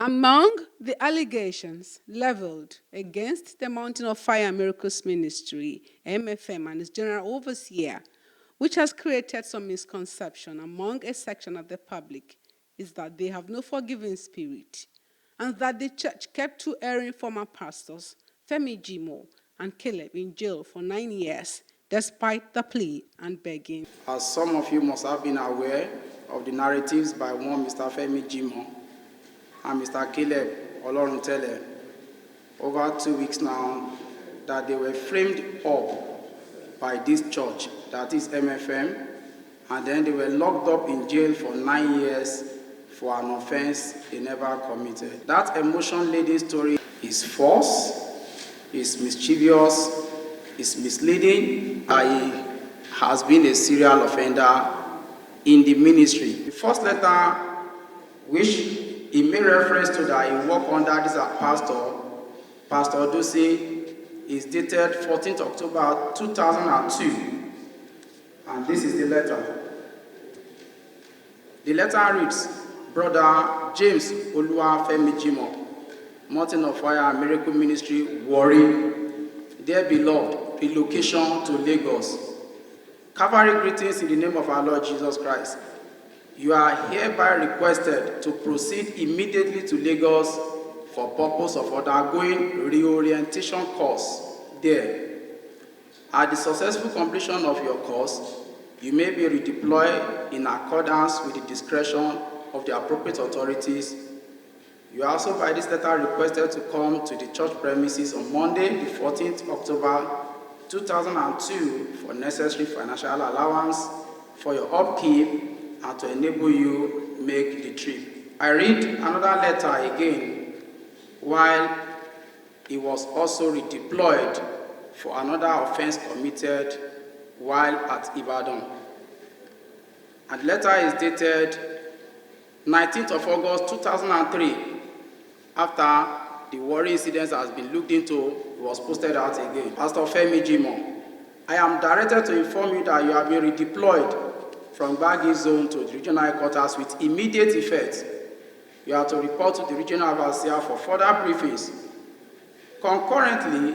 Among the allegations leveled against the Mountain of Fire and Miracles Ministry, MFM, and its general overseer, which has created some misconception among a section of the public, is that they have no forgiving spirit, and that the church kept two erring former pastors, Femi Jimo and Caleb, in jail for 9 years, despite the plea and begging. As some of you must have been aware of the narratives by one Mr. Femi Jimo and Mr. Caleb Oloruntele over 2 weeks now, that they were framed up by this church, that is MFM, and then they were locked up in jail for 9 years for an offense they never committed. That emotion-laden story is false, is mischievous, is misleading. He has been a serial offender in the ministry. The first letter, which he made reference to that he worked under this pastor, Pastor Odusi, is dated 14th October 2002. And this is the letter. The letter reads, Brother James Olukoya MFM, Mountain of Fire and Miracle Ministry, Warri. Dear beloved, relocation to Lagos. Calvary greetings in the name of our Lord Jesus Christ. You are hereby requested to proceed immediately to Lagos for purpose of undergoing reorientation course there. At the successful completion of your course, you may be redeployed in accordance with the discretion of the appropriate authorities. You are also by this letter requested to come to the church premises on Monday, the 14th October 2002 for necessary financial allowance for your upkeep and to enable you make the trip. I read another letter again while he was also redeployed for another offense committed while at Ibadan. And the letter is dated 19th of August 2003. After the Warri incident has been looked into, it was posted out again. Pastor Femi Jimo, I am directed to inform you that you have been redeployed from Gbagi Zone to the regional headquarters with immediate effect. You are to report to the regional overseer for further briefings. Concurrently,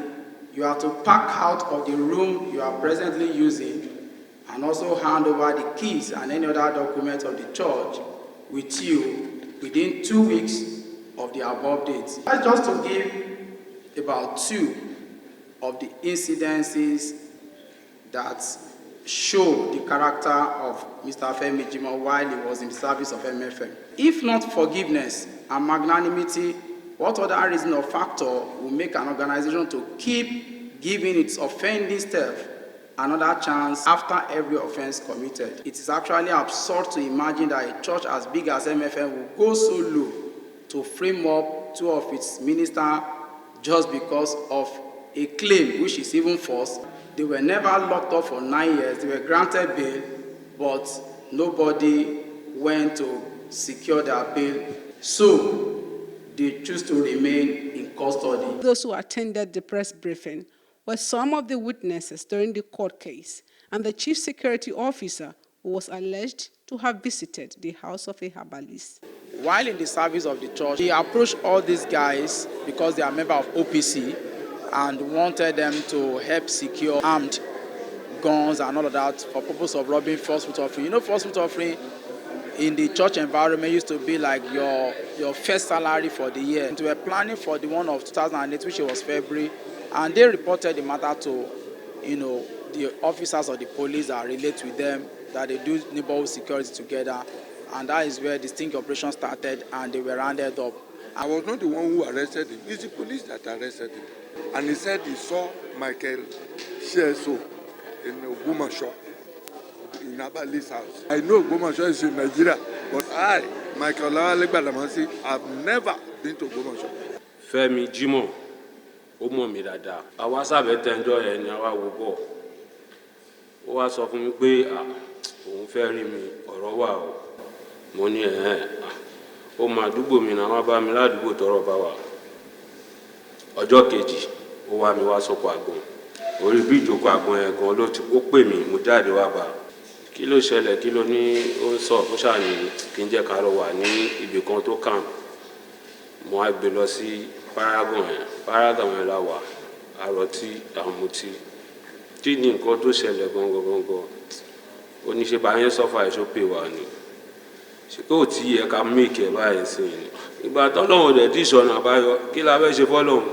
you are to pack out of the room you are presently using and also hand over the keys and any other documents of the church with you within 2 weeks of the above dates. That's just to give about 2 of the incidences that show the character of Mr. Femi Jimo while he was in the service of MFM. If not forgiveness and magnanimity, what other reason or factor will make an organization to keep giving its offending staff another chance after every offense committed? It is actually absurd to imagine that a church as big as MFM will go so low to frame up 2 of its ministers just because of a claim which is even false. They were never locked up for 9 years. They were granted bail, but nobody went to secure their bail. So they choose to remain in custody. Those who attended the press briefing were some of the witnesses during the court case and the chief security officer who was alleged to have visited the house of a herbalist. While in the service of the church, he approached all these guys because they are members of OPC and wanted them to help secure armed guns and all of that for purpose of robbing first fruit offering. You know, first fruit offering in the church environment used to be like your first salary for the year. And we were planning for the one of 2008, which was February, and they reported the matter to, the officers of the police that relate with them, that they do neighborhood security together, and that is where the sting operation started, and they were rounded up. I was not the one who arrested him. It's the police that arrested him. And he said he saw Michael Sheso in Ogbomoso, in Abali's house. I know Ogbomoso is in Nigeria, but I, Michael Lawale, have never been to Ogbomoso. Femi Jimo, Omo mi dada. Àwa sábẹ́ tẹ́ńjọ́ yẹn ni àwa wò bọ̀. Ó wá sọ fún mi pé òun fẹ́ rí mi ọ̀rọ̀ wà o. Mo ní ó máa dúgbò mi náà wá bá mi ládùúgbò tọ́rọ̀ bá wà. Ọjọ́ kejì ó wá mi wá sóko àgbọn. Orí bí ìjókòó àgbọn yẹn gan ló ti ó pè mí, mo jáde wá bá. Kí ló ṣẹlẹ̀, kí ló ní ó ń sọ, ó ṣàní kí n jẹ́ ká lọ wà ní ibì kan tó kàn. mo wá gbé lọ sí Paragon yẹn la wà àròtí àmutí kí ni nǹkan tó ṣẹlẹ̀ gangan oníṣẹ́ bá yẹn sọ́fà ẹ̀ṣọ́ pè wá ni ṣé kò tí yẹ ká méèkì ẹ̀ báyìí sí ni ìgbà tọ́lọ́run dẹ̀ tí ìṣọ̀nà àbáyọ kí la fẹ́ ṣe fọ́lọ́run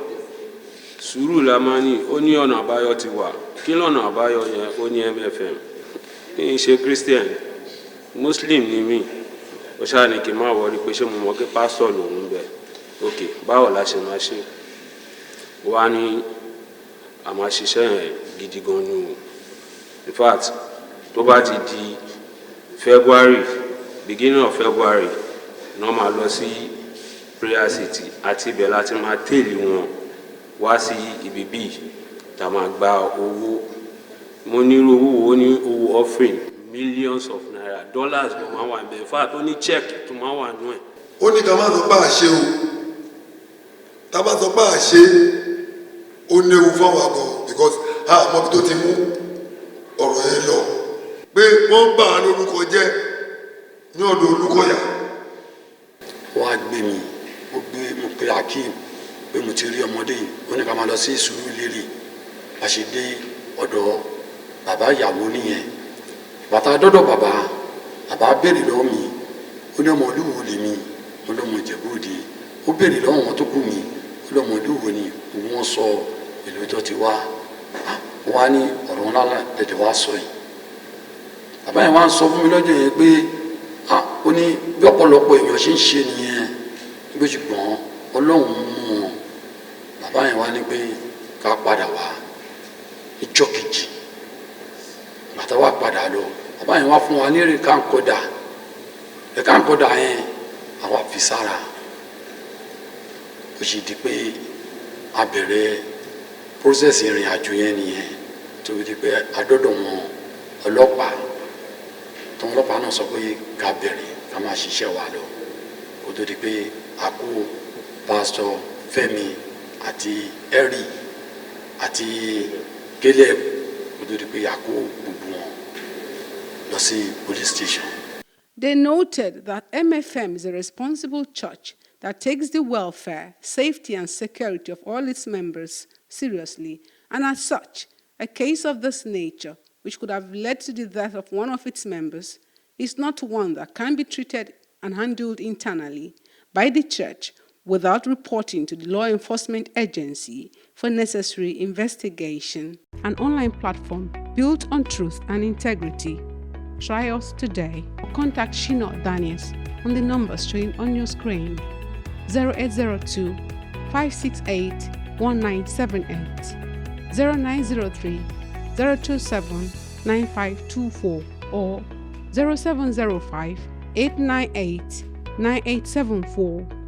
sùúrù la máa ní ó ní ọ̀nà àbáyọ ti wà kí lọ́nà àbáyọ yẹn ó ní MFM kí n ṣe Christian Muslim ni mí ó ṣáà ní kí n má wọrí pé ṣé mo mọ̀ pé pásítọ̀ lòun bẹ̀ ok báwo la ṣe máa ṣe wá ní a máa ṣiṣẹ́ yẹn gidi gan ni o in fact tó bá ti di February beginning of February náà máa lọ sí prayer city àti ibẹ̀ láti máa tẹ̀lé wọn wá sí ibi bíi tá a máa gba owó mo ní owó ní owó offering millions of naira dollars ló máa wà bẹ́ẹ̀ fà tó ní check tó máa wà nú ẹ̀. ó ní ká má sọ pé àṣe o tá a bá sọ pé àṣe ó léwu fáwọn àgọ́ because àmọ́ bí tó ti mú ọ̀rọ̀ yẹn lọ pé wọ́n bá a lórúkọ jẹ́ ní ọ̀dọ̀ Olúkọ̀yà. wọ́n á gbé mi mo pe Akeem pé mo ti rí ọmọdé yìí ó ní ká máa lọ sí Sùúrùlérè a ṣe dé ọ̀dọ̀ bàbá ìyàwó nìyẹn bàtà dọ́dọ̀ bàbá béèrè lọ́wọ́ mi ó ní ọmọ olúwo lè mi mo lọ́mọ Ìjẹ̀bú Òde ó béèrè lọ́wọ́ wọn tó kù mi ó lọ́mọ olúwo ni wọ́n sọ ìlú tó ti wá wọ́n á ní ọ̀rọ̀ ńlá dẹ̀dẹ̀ wá sọ yìí bàbá yẹn wá ń sọ fún mi lọ́jọ́ yẹn pé ó ní bí ọ̀pọ̀lọpọ̀ èèyàn ṣe ń ṣe nìyẹn bí ó ṣe gbọ́n Ọlọ́run mú wọn bàbá yẹn wá ní pé ká padà wá ìjọ kejì bàtà wá padà lọ bàbá yẹn wá fún wa ní ẹ̀ka ńkọ́dà yẹn àwa fi sára ó sì di pé a bẹ̀rẹ̀ process ìrìn àjò yẹn nìyẹn tó di pé adọ́dọ̀ wọn ọlọ́pàá tó ọlọ́pàá náà sọ pé ká bẹ̀rẹ̀ ká máa ṣiṣẹ́ wa lọ kó tó di pé a kó pásítọ̀ Fẹ́mi àti Ẹ̀rì àti Caleb kó tó di pé a kó gbogbo wọn lọ sí police station. They noted that MFM is a responsible church that takes the welfare, safety, and security of all its members seriously, and as such, a case of this nature, which could have led to the death of one of its members, is not one that can be treated and handled internally by the church without reporting to the law enforcement agency for necessary investigation. An online platform built on truth and integrity. Try us today. Contact Shino Daniels on the numbers showing on your screen: 0802 568 1978, 0903 027 9524, or 0705 898 9874.